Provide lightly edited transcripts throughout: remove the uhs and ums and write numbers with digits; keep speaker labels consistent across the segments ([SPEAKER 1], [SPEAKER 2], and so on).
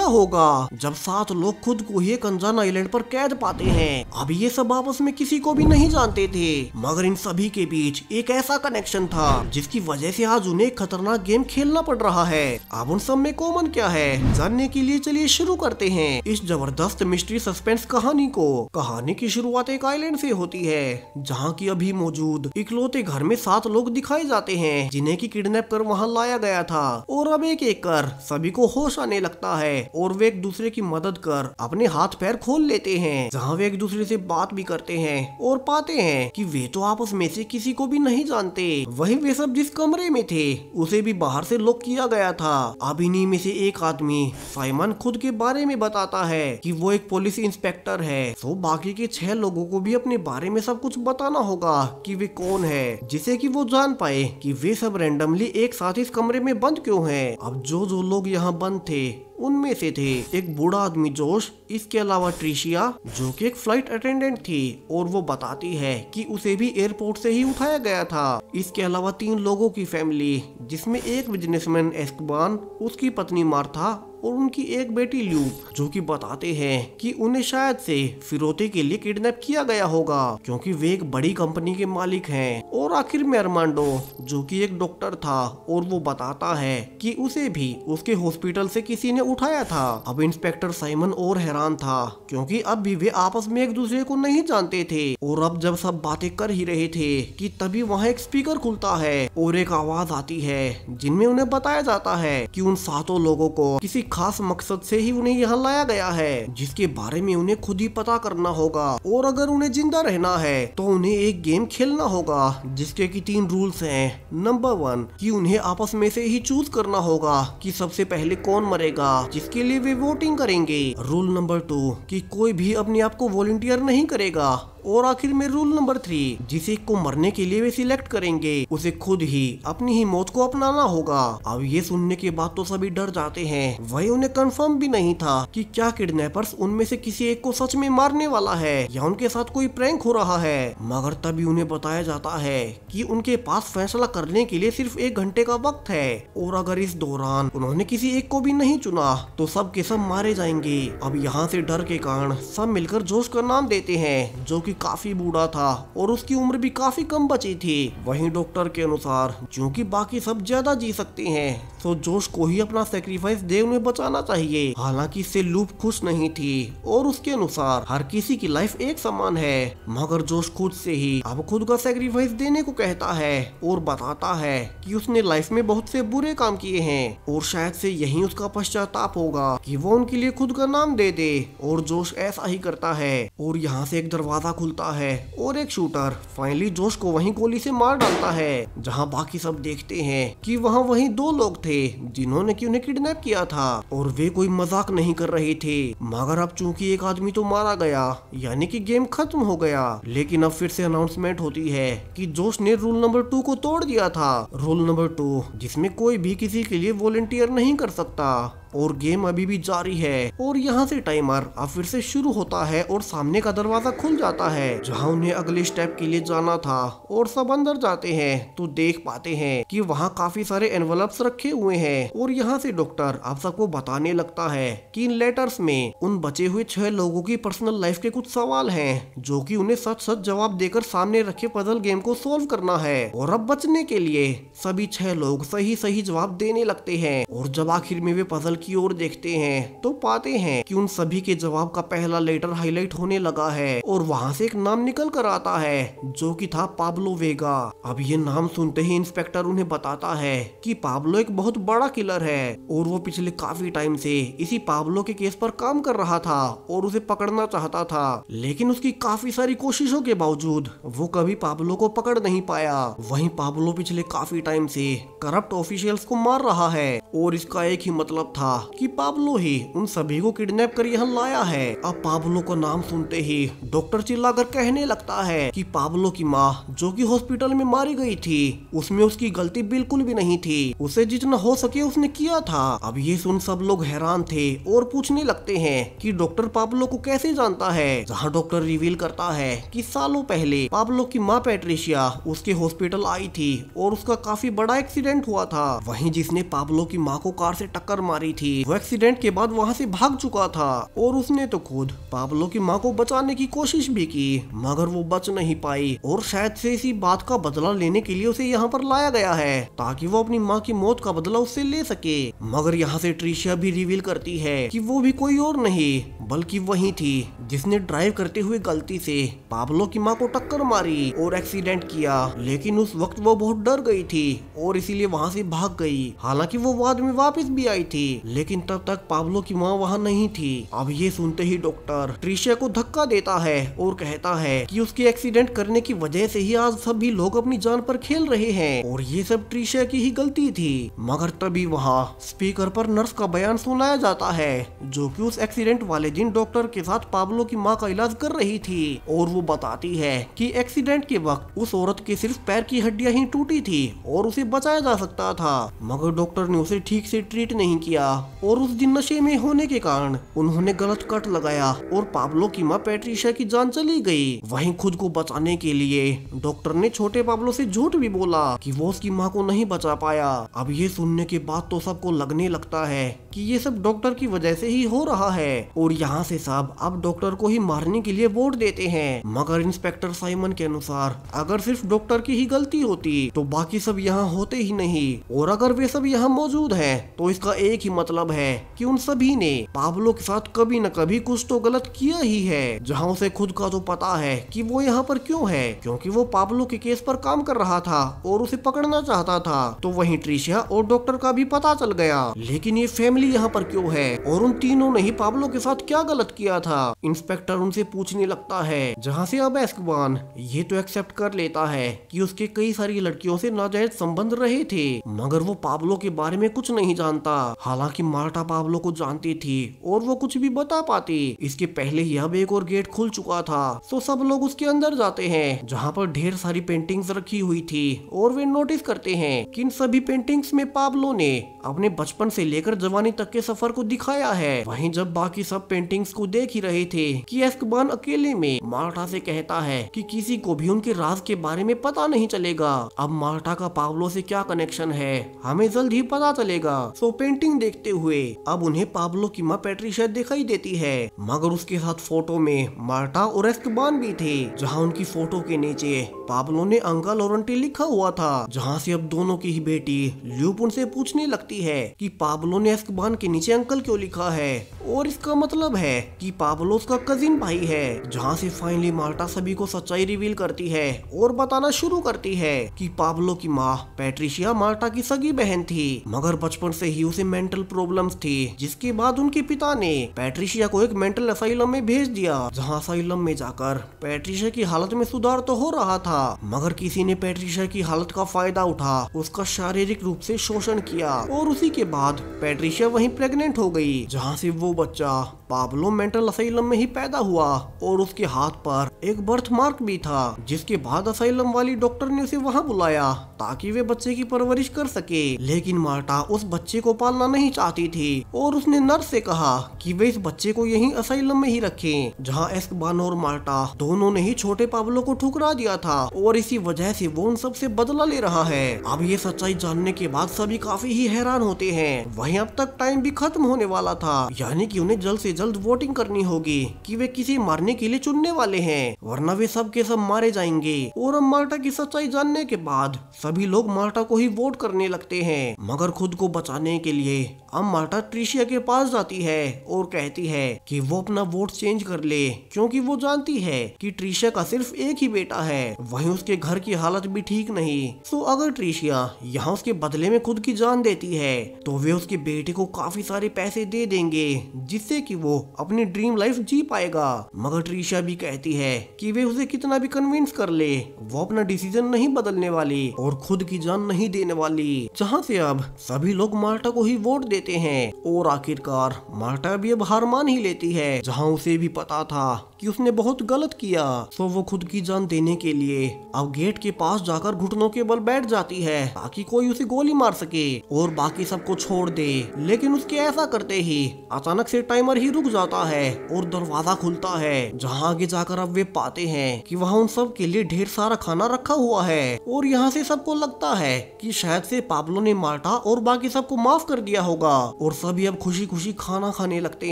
[SPEAKER 1] क्या होगा जब 7 लोग खुद को ही एक अनजान आइलैंड पर कैद पाते हैं। अब ये सब आपस में किसी को भी नहीं जानते थे, मगर इन सभी के बीच एक ऐसा कनेक्शन था जिसकी वजह से आज उन्हें खतरनाक गेम खेलना पड़ रहा है। अब उन सब में कॉमन क्या है, जानने के लिए चलिए शुरू करते हैं इस जबरदस्त मिस्ट्री सस्पेंस कहानी को। कहानी की शुरुआत एक आइलैंड से होती है जहाँ की अभी मौजूद इकलौते घर में 7 लोग दिखाए जाते हैं जिन्हें की किडनैप कर वहाँ लाया गया था। और अब एक एक कर सभी को होश आने लगता है और वे एक दूसरे की मदद कर अपने हाथ पैर खोल लेते हैं, जहाँ वे एक दूसरे से बात भी करते हैं और पाते हैं कि वे तो आपस में से किसी को भी नहीं जानते। वहीं वे सब जिस कमरे में थे उसे भी बाहर से लॉक किया गया था। अब इन्हीं में से एक आदमी साइमन खुद के बारे में बताता है कि वो एक पुलिस इंस्पेक्टर है, तो बाकी के 6 लोगों को भी अपने बारे में सब कुछ बताना होगा कि वे कौन है, जिसे कि वो जान पाए कि वे सब रैंडमली एक साथ इस कमरे में बंद क्यों हैं। अब जो लोग यहाँ बंद थे उनमें से थे एक बूढ़ा आदमी जोश, इसके अलावा ट्रिशिया जो कि एक फ्लाइट अटेंडेंट थी और वो बताती है कि उसे भी एयरपोर्ट से ही उठाया गया था। इसके अलावा 3 लोगों की फैमिली जिसमें एक बिजनेसमैन एस्कबान, उसकी पत्नी मार्था और उनकी एक बेटी ल्यू, जो कि बताते हैं कि उन्हें शायद से फिरौती के लिए किडनैप किया गया होगा क्योंकि वे एक बड़ी कंपनी के मालिक हैं। और आखिर में अरमांडो जो कि एक डॉक्टर था और वो बताता है कि उसे भी उसके हॉस्पिटल से किसी ने उठाया था। अब इंस्पेक्टर साइमन और हैरान था क्योंकि अब भी वे आपस में एक दूसरे को नहीं जानते थे। और अब जब सब बातें कर ही रहे थे कि तभी वहाँ एक स्पीकर खुलता है और एक आवाज आती है जिनमें उन्हें बताया जाता है कि उन 7 लोगों को किसी खास मकसद से ही उन्हें यहाँ लाया गया है, जिसके बारे में उन्हें खुद ही पता करना होगा। और अगर उन्हें जिंदा रहना है तो उन्हें एक गेम खेलना होगा जिसके की 3 रूल्स हैं। नंबर 1 कि उन्हें आपस में से ही चूज करना होगा कि सबसे पहले कौन मरेगा, जिसके लिए वे वोटिंग करेंगे। रूल नंबर 2 कि कोई भी अपने आप को वॉलंटियर नहीं करेगा। और आखिर में रूल नंबर 3 जिसे को मरने के लिए वे सिलेक्ट करेंगे उसे खुद ही अपनी ही मौत को अपनाना होगा। अब ये सुनने के बाद तो सभी डर जाते हैं। वही उन्हें कंफर्म भी नहीं था कि क्या किडनैपर्स उनमें से किसी एक को सच में मारने वाला है या उनके साथ कोई प्रैंक हो रहा है। मगर तभी उन्हें बताया जाता है कि उनके पास फैसला करने के लिए सिर्फ 1 घंटे का वक्त है और अगर इस दौरान उन्होंने किसी एक को भी नहीं चुना तो सब के सब मारे जाएंगे। अब यहाँ से डर के कारण सब मिलकर जोश का नाम देते हैं जो काफी बूढ़ा था और उसकी उम्र भी काफी कम बची थी। वहीं डॉक्टर के अनुसार क्योंकि बाकी सब ज्यादा जी सकते हैं तो जोश को ही अपना सेक्रीफाइस दे उन्हें बचाना चाहिए। हालांकि इससे लूप खुश नहीं थी और उसके अनुसार हर किसी की लाइफ एक समान है, मगर जोश खुद से ही अब खुद का सेक्रीफाइस देने को कहता है और बताता है कि उसने लाइफ में बहुत से बुरे काम किए हैं और शायद से यही उसका पश्चाताप होगा कि वो उनके लिए खुद का नाम दे दे। और जोश ऐसा ही करता है और यहाँ से एक दरवाजा खुलता है और एक शूटर फाइनली जोश को वहीं गोली से मार डालता है, जहां बाकी सब देखते हैं कि वहां वहीं 2 लोग थे जिन्होंने कि उन्हें किडनैप किया था और वे कोई मजाक नहीं कर रहे थे। मगर अब चूंकि एक आदमी तो मारा गया यानी कि गेम खत्म हो गया, लेकिन अब फिर से अनाउंसमेंट होती है कि जोश ने रूल नंबर 2 को तोड़ दिया था। रूल नंबर 2 जिसमें कोई भी किसी के लिए वॉलंटियर नहीं कर सकता और गेम अभी भी जारी है। और यहाँ से टाइमर अब फिर से शुरू होता है और सामने का दरवाजा खुल जाता है जहाँ उन्हें अगले स्टेप के लिए जाना था। और सब अंदर जाते हैं तो देख पाते हैं कि वहाँ काफी सारे एनवलप्स रखे हुए हैं। और यहाँ से डॉक्टर अब सबको बताने लगता है कि इन लेटर्स में उन बचे हुए 6 लोगों की पर्सनल लाइफ के कुछ सवाल हैं जो कि उन्हें सच सच जवाब देकर सामने रखे पजल गेम को सोल्व करना है। और अब बचने के लिए सभी 6 लोग सही सही जवाब देने लगते हैं। और जब आखिर में वे पजल की ओर देखते हैं तो पाते हैं कि उन सभी के जवाब का पहला लेटर हाईलाइट होने लगा है और वहाँ से एक नाम निकल कर आता है जो कि था पाब्लो वेगा। अब ये नाम सुनते ही इंस्पेक्टर उन्हें बताता है कि पाब्लो एक बहुत बड़ा किलर है और वो पिछले काफी टाइम से इसी पाब्लो के केस पर काम कर रहा था और उसे पकड़ना चाहता था, लेकिन उसकी काफी सारी कोशिशों के बावजूद वो कभी पाब्लो को पकड़ नहीं पाया। वहीं पाब्लो पिछले काफी टाइम से करप्ट ऑफिशियल्स को मार रहा है और इसका एक ही मतलब था कि पाब्लो ही उन सभी को किडनैप कर यहाँ लाया है। अब पाब्लो का नाम सुनते ही डॉक्टर चिल्लाकर कहने लगता है कि पाब्लो की माँ जो कि हॉस्पिटल में मारी गई थी उसमें उसकी गलती बिल्कुल भी नहीं थी, उसे जितना हो सके उसने किया था। अब ये सुन सब लोग हैरान थे और पूछने लगते हैं कि डॉक्टर पाब्लो को कैसे जानता है, जहाँ डॉक्टर रिवील करता है कि सालों पहले पाब्लो की माँ पैट्रिशिया उसके हॉस्पिटल आई थी और उसका काफी बड़ा एक्सीडेंट हुआ था। वहीं जिसने पाब्लो की माँ को कार से टक्कर मारी थी। वो एक्सीडेंट के बाद वहाँ से भाग चुका था और उसने तो खुद पाब्लो की माँ को बचाने की कोशिश भी की, मगर वो बच नहीं पाई और शायद से इसी बात का बदला लेने के लिए उसे यहाँ पर लाया गया है ताकि वो अपनी माँ की मौत का बदला उससे ले सके। मगर यहाँ से ट्रिशिया भी रिवील करती है कि वो भी कोई और नहीं बल्कि वही थी जिसने ड्राइव करते हुए गलती से पाब्लो की माँ को टक्कर मारी और एक्सीडेंट किया। लेकिन उस वक्त वो बहुत डर गई थी और इसीलिए वहाँ से भाग गई। हालांकि वो बाद में वापस भी आई थी, लेकिन तब तक पाब्लो की माँ वहाँ नहीं थी। अब ये सुनते ही डॉक्टर ट्रिशिया को धक्का देता है और कहता है कि उसके एक्सीडेंट करने की वजह से ही आज सभी लोग अपनी जान पर खेल रहे हैं और ये सब ट्रिशिया की ही गलती थी। मगर तभी वहाँ स्पीकर पर नर्स का बयान सुनाया जाता है जो कि उस एक्सीडेंट वाले दिन डॉक्टर के साथ पाब्लो की माँ का इलाज कर रही थी और वो बताती है कि एक्सीडेंट के वक्त उस औरत के सिर्फ पैर की हड्डियां ही टूटी थी और उसे बचाया जा सकता था, मगर डॉक्टर ने उसे ठीक से ट्रीट नहीं किया और उस दिन नशे में होने के कारण उन्होंने गलत कट लगाया और पाब्लो की माँ पैट्रिशिया की जान चली गई। वहीं खुद को बचाने के लिए डॉक्टर ने छोटे पाब्लो से झूठ भी बोला कि वो उसकी माँ को नहीं बचा पाया। अब ये सुनने के बाद तो सबको लगने लगता है कि ये सब डॉक्टर की वजह से ही हो रहा है और यहाँ से सब अब डॉक्टर को ही मारने के लिए वोट देते हैं। मगर इंस्पेक्टर साइमन के अनुसार अगर सिर्फ डॉक्टर की ही गलती होती तो बाकी सब यहाँ होते ही नहीं, और अगर वे सब यहाँ मौजूद हैं तो इसका एक ही मतलब है कि उन सभी ने पाब्लो के साथ कभी न कभी कुछ तो गलत किया ही है। जहाँ उसे खुद का तो पता है कि वो यहाँ पर क्यों है, क्योंकि वो पाब्लो के केस पर काम कर रहा था और उसे पकड़ना चाहता था। तो वहीं ट्रिशिया और डॉक्टर का भी पता चल गया, लेकिन ये फैमिली यहाँ पर क्यों है और उन तीनों ने ही पाब्लो के साथ क्या गलत किया था। इंस्पेक्टर उनसे पूछने लगता है, जहाँ से अब एस्कबान ये तो एक्सेप्ट कर लेता है कि उसके कई सारी लड़कियों से नाजायज संबंध रहे थे, मगर वो पाब्लो के बारे में कुछ नहीं जानता। हालांकि मार्टा पाब्लो को जानती थी और वो कुछ भी बता पाती। इसके पहले ही अब एक और गेट खुल चुका था, तो सब लोग उसके अंदर जाते हैं जहाँ पर ढेर सारी पेंटिंग्स रखी हुई थी और वे नोटिस करते हैं कि इन सभी पेंटिंग्स में पाब्लो ने अपने बचपन से लेकर जवानी तक के सफर को दिखाया है। वहीं जब बाकी सब पेंटिंग्स को देख ही रहे थे कि एस्कबान अकेले में मार्टा से कहता है कि किसी को भी उनके राज के बारे में पता नहीं चलेगा। अब मार्टा का पाब्लो से क्या कनेक्शन है हमें जल्द ही पता चलेगा। सो पेंटिंग देखते हुए अब उन्हें पाब्लो की माँ पैट्रिशिया दिखाई देती है, मगर उसके साथ फोटो में मार्टा और एस्कबान भी थे, जहाँ उनकी फोटो के नीचे पाब्लो ने अंकल और आंटी लिखा हुआ था। जहाँ से अब दोनों की ही बेटी ल्यूप उनसे पूछने लगती है कि पाब्लो ने एस्कबान के नीचे अंकल क्यों लिखा है, और इसका मतलब है कि पाब्लो उसका कजिन भाई है। जहाँ से फाइनली मार्टा सभी को सच्चाई रिवील करती है और बताना शुरू करती है कि पाब्लो की माँ पैट्रिशिया मार्टा की सगी बहन थी, मगर बचपन से ही उसे मेंटल प्रॉब्लम्स थी, जिसके बाद उनके पिता ने पैट्रिशिया को एक मेंटल असाइलम में भेज दिया। जहाँ असाइलम में जाकर पैट्रिशिया की हालत में सुधार तो हो रहा था, मगर किसी ने पैट्रिशिया की हालत का फायदा उठा उसका शारीरिक रूप से शोषण किया और उसी के बाद पैट्रिशिया वहीं प्रेग्नेंट हो गई। जहाँ से वो बच्चा पाब्लो मेंटल असाइलम में ही पैदा हुआ और उसके हाथ पर एक बर्थ मार्क भी था, जिसके बाद असाइलम वाली डॉक्टर ने उसे वहां बुलाया ताकि वे बच्चे की परवरिश कर सके। लेकिन मार्टा उस बच्चे को पालना नहीं चाहती थी और उसने नर्स से कहा कि वे इस बच्चे को यहीं असाइलम में ही रखें, जहां एस्कबान और मार्टा दोनों ने ही छोटे पाब्लो को ठुकरा दिया था और इसी वजह से वो उन सब से बदला ले रहा है। अब ये सच्चाई जानने के बाद सभी काफी ही हैरान होते हैं। वहीं अब तक टाइम भी खत्म होने वाला था, यानी कि उन्हें जल्द से जल्द वोटिंग करनी होगी कि वे किसे मारने के लिए चुनने वाले हैं, वरना वे सब के सब मारे जाएंगे। और अब मार्टा की सच्चाई जानने के बाद सभी लोग मार्टा को ही वोट करने लगते हैं, मगर खुद को बचाने के लिए अब मार्टा ट्रिशिया के पास जाती है और कहती है कि वो अपना वोट चेंज कर ले, क्योंकि वो जानती है कि ट्रिशिया का सिर्फ एक ही बेटा है, वहीं उसके घर की हालत भी ठीक नहीं। तो अगर ट्रिशिया यहाँ उसके बदले में खुद की जान देती है तो वे उसके बेटे को काफी सारे पैसे दे देंगे, जिससे कि वो अपनी ड्रीम लाइफ जी पाएगा। मगर ट्रिशिया भी कहती है कि वे उसे कितना भी कन्विंस कर ले, वो अपना डिसीजन नहीं बदलने वाली और खुद की जान नहीं देने वाली। जहाँ से अब सभी लोग मार्टा को ही वोट देते हैं और आखिरकार मार्टा भी अब हार मान ही लेती है, जहाँ उसे भी पता था कि उसने बहुत गलत किया। तो वो खुद की जान देने के लिए अब गेट के पास जाकर घुटनों के बल बैठ जाती है ताकि कोई उसे गोली मार सके और बाकी सबको छोड़ दे। लेकिन उसके ऐसा करते ही अचानक से टाइमर ही रुक रुक जाता है और दरवाजा खुलता है, जहाँ आगे जाकर अब वे पाते हैं कि वहाँ उन सब के लिए ढेर सारा खाना रखा हुआ है। और यहाँ से सबको लगता है कि शायद से पाब्लो ने मार्टा और बाकी सबको माफ कर दिया होगा और सभी अब खुशी खुशी खाना खाने लगते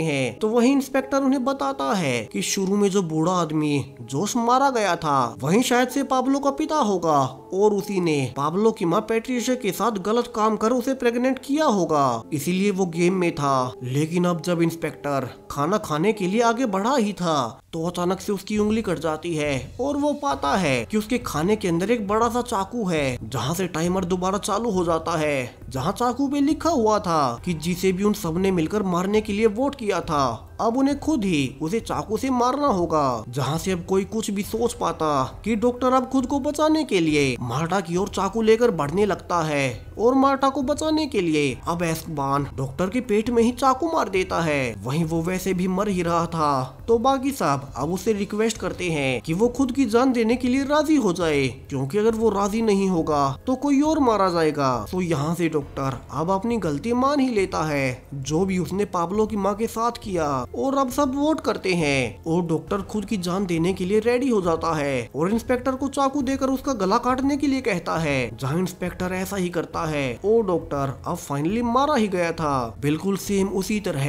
[SPEAKER 1] हैं। तो वही इंस्पेक्टर उन्हें बताता है कि शुरू में जो बूढ़ा आदमी जोश मारा गया था वही शायद से पाब्लो का पिता होगा और उसी ने पाब्लो की माँ पैट्रिशिया के साथ गलत काम कर उसे प्रेग्नेंट किया होगा, इसीलिए वो गेम में था। लेकिन अब जब इंस्पेक्टर खाना खाने के लिए आगे बढ़ा ही था तो अचानक से उसकी उंगली कट जाती है और वो पाता है कि उसके खाने के अंदर एक बड़ा सा चाकू है, जहाँ से टाइमर दोबारा चालू हो जाता है, जहाँ चाकू पे लिखा हुआ था कि जिसे भी उन सब ने मिलकर मारने के लिए वोट किया था अब उन्हें खुद ही उसे चाकू से मारना होगा। जहाँ से अब कोई कुछ भी सोच पाता कि डॉक्टर अब खुद को बचाने के लिए मार्टा की ओर चाकू लेकर बढ़ने लगता है और मार्टा को बचाने के लिए अब एस्कबान डॉक्टर के पेट में ही चाकू मार देता है। वहीं वो वैसे भी मर ही रहा था तो बाकी सब अब उससे रिक्वेस्ट करते हैं कि वो खुद की जान देने के लिए राजी हो जाए, क्योंकि अगर वो राजी नहीं होगा तो कोई और मारा जाएगा। तो यहाँ से डॉक्टर अब अपनी गलती मान ही लेता है जो भी उसने पाब्लो की माँ के साथ किया और अब सब वोट करते हैं और डॉक्टर खुद की जान देने के लिए रेडी हो जाता है और इंस्पेक्टर को चाकू देकर उसका गला काटने के लिए कहता है। जहाँ इंस्पेक्टर ऐसा ही करता है और डॉक्टर अब फाइनली मारा ही गया था, बिल्कुल सेम उसी तरह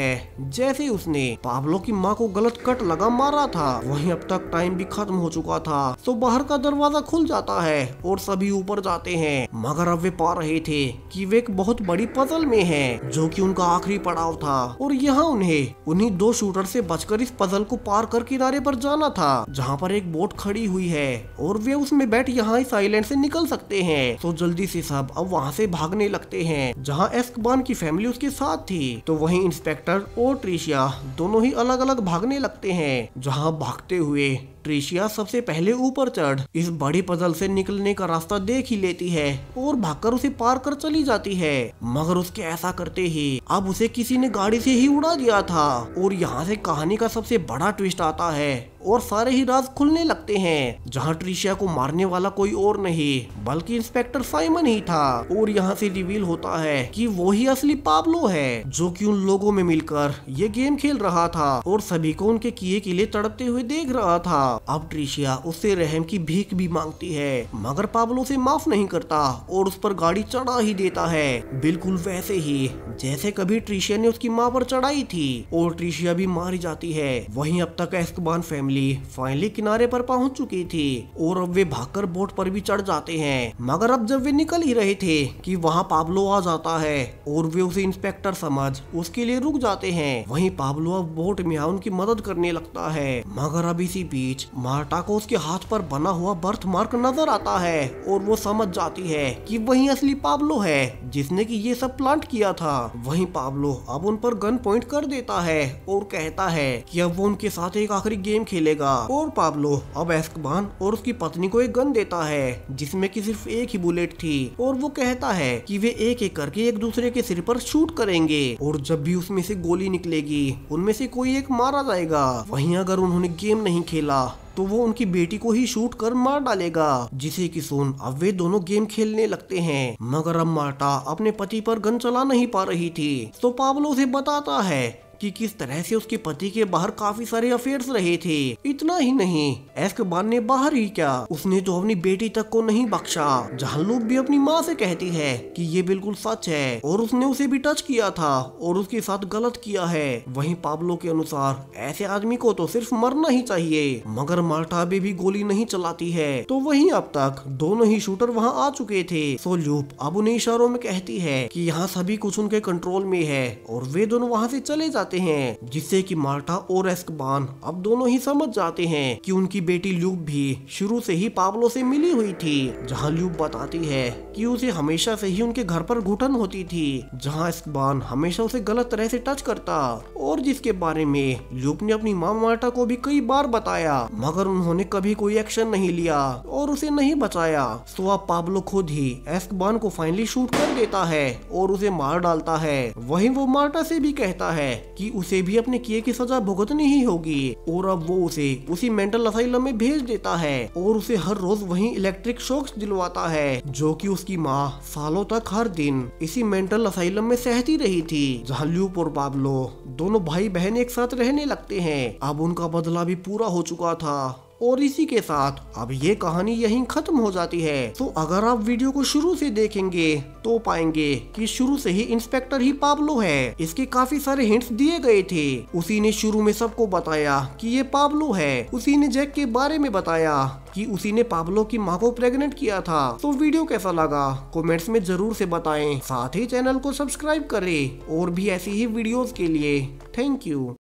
[SPEAKER 1] जैसे उसने पाब्लो की माँ को गलत कट लगा मारा था। वहीं अब तक टाइम भी खत्म हो चुका था तो बाहर का दरवाजा खुल जाता है और सभी ऊपर जाते हैं, मगर अब वे पा रहे थे कि वे एक बहुत बड़ी पजल में हैं, जो कि उनका आखिरी पड़ाव था और यहाँ उन्हें उन्हीं दो शूटर से बचकर इस पजल को पार कर किनारे पर जाना था, जहाँ पर एक बोट खड़ी हुई है और वे उसमें बैठ यहाँ इस आइलैंड से निकल सकते हैं। तो जल्दी से सब अब वहाँ से भागने लगते हैं, जहाँ एस्कबान की फैमिली उसके साथ थी। तो वहीं इंस्पेक्टर और ट्रिशिया दोनों ही अलग अलग भागने लगते हैं, जहाँ भागते हुए ट्रिशिया सबसे पहले ऊपर चढ़ इस बड़ी पजल से निकलने का रास्ता देख ही लेती है और भागकर उसे पार कर चली जाती है, मगर उसके ऐसा करते ही अब उसे किसी ने गाड़ी से ही उड़ा दिया था। और यहाँ से कहानी का सबसे बड़ा ट्विस्ट आता है और सारे ही राज खुलने लगते हैं, जहाँ ट्रिशिया को मारने वाला कोई और नहीं बल्कि इंस्पेक्टर साइमन ही था। और यहाँ से रिवील होता है कि वो ही असली पाब्लो है, जो कि उन लोगों में मिलकर ये गेम खेल रहा था और सभी को उनके किए के लिए तड़पते हुए देख रहा था। अब ट्रिशिया उससे रहम की भीख भी मांगती है, मगर पाब्लो से माफ नहीं करता और उस पर गाड़ी चढ़ा ही देता है, बिल्कुल वैसे ही जैसे कभी ट्रिशिया ने उसकी माँ पर चढ़ाई थी और ट्रिशिया भी मारी जाती है। वहीं अब तक एस्कबान फैमिली फाइनली किनारे पर पहुंच चुकी थी और अब वे भागकर बोट पर भी चढ़ जाते हैं, मगर अब जब वे निकल ही रहे थे कि वहाँ पाब्लो आ जाता है और वे उसे इंस्पेक्टर समझ उसके लिए रुक जाते हैं। वहीं पाब्लो अब बोट में उनकी मदद करने लगता है, मगर अब इसी बीच मार्टा को उसके हाथ पर बना हुआ बर्थ मार्क नजर आता है और वो समझ जाती है कि वही असली पाब्लो है जिसने कि ये सब प्लांट किया था। वहीं पाब्लो अब उन पर गन पॉइंट कर देता है और कहता है कि अब वो उनके साथ एक आखिरी गेम खेलेगा। और पाब्लो अब एस्कबान और उसकी पत्नी को एक गन देता है जिसमें कि सिर्फ एक ही बुलेट थी और वो कहता है कि वे एक एक करके एक दूसरे के सिर पर शूट करेंगे और जब भी उसमें से गोली निकलेगी उनमें से कोई एक मारा जाएगा। वहीं अगर उन्होंने गेम नहीं खेला तो वो उनकी बेटी को ही शूट कर मार डालेगा, जिसे कि सुन अब वे दोनों गेम खेलने लगते हैं। मगर अब मार्टा अपने पति पर गन चला नहीं पा रही थी तो पाब्लो से बताता है कि किस तरह से उसके पति के बाहर काफी सारे अफेयर्स रहे थे। इतना ही नहीं, एस्कबान ने बाहर ही क्या, उसने तो अपनी बेटी तक को नहीं बख्शा। जहाँ लूप भी अपनी माँ से कहती है कि ये बिल्कुल सच है और उसने उसे भी टच किया था और उसके साथ गलत किया है। वहीं पाब्लो के अनुसार ऐसे आदमी को तो सिर्फ मरना ही चाहिए, मगर मार्टा अभी भी गोली नहीं चलाती है। तो वहीं अब तक दोनों ही शूटर वहाँ आ चुके थे। सो लूप अब उन्हें इशारों में कहती है कि यहाँ सभी कुछ उनके कंट्रोल में है और वे दोनों वहाँ से चले जाते हैं, जिससे कि मार्टा और एस्कबान अब दोनों ही समझ जाते हैं कि उनकी बेटी ल्यूप भी शुरू से ही पाब्लो से मिली हुई थी। जहाँ ल्यूप बताती है कि उसे हमेशा से ही उनके घर पर घुटन होती थी, जहाँ एस्कबान हमेशा उसे गलत तरह से टच करता और जिसके बारे में ल्यूप ने अपनी माँ मार्टा को भी कई बार बताया, मगर उन्होंने कभी कोई एक्शन नहीं लिया और उसे नहीं बचाया। तो अब पाब्लो खुद ही एस्कबान को फाइनली शूट कर देता है और उसे मार डालता है। वहीं वो मार्टा से भी कहता है कि उसे भी अपने किए की सजा भुगतनी ही होगी और अब वो उसे उसी मेंटल असाइलम में भेज देता है और उसे हर रोज वहीं इलेक्ट्रिक शॉक्स दिलवाता है, जो कि उसकी माँ सालों तक हर दिन इसी मेंटल असाइलम में सहती रही थी, जहाँ ल्यूप और पाब्लो दोनों भाई बहन एक साथ रहने लगते हैं। अब उनका बदला भी पूरा हो चुका था और इसी के साथ अब ये कहानी यहीं खत्म हो जाती है। तो अगर आप वीडियो को शुरू से देखेंगे तो पाएंगे कि शुरू से ही इंस्पेक्टर ही पाब्लो है। इसके काफी सारे हिंट्स दिए गए थे। उसी ने शुरू में सबको बताया कि ये पाब्लो है। उसी ने जैक के बारे में बताया कि उसी ने पाब्लो की माँ को प्रेग्नेंट किया था। तो वीडियो कैसा लगा कमेंट्स में जरूर से बताएं। साथ ही चैनल को सब्सक्राइब करें और भी ऐसी ही वीडियोस के लिए। Thank you.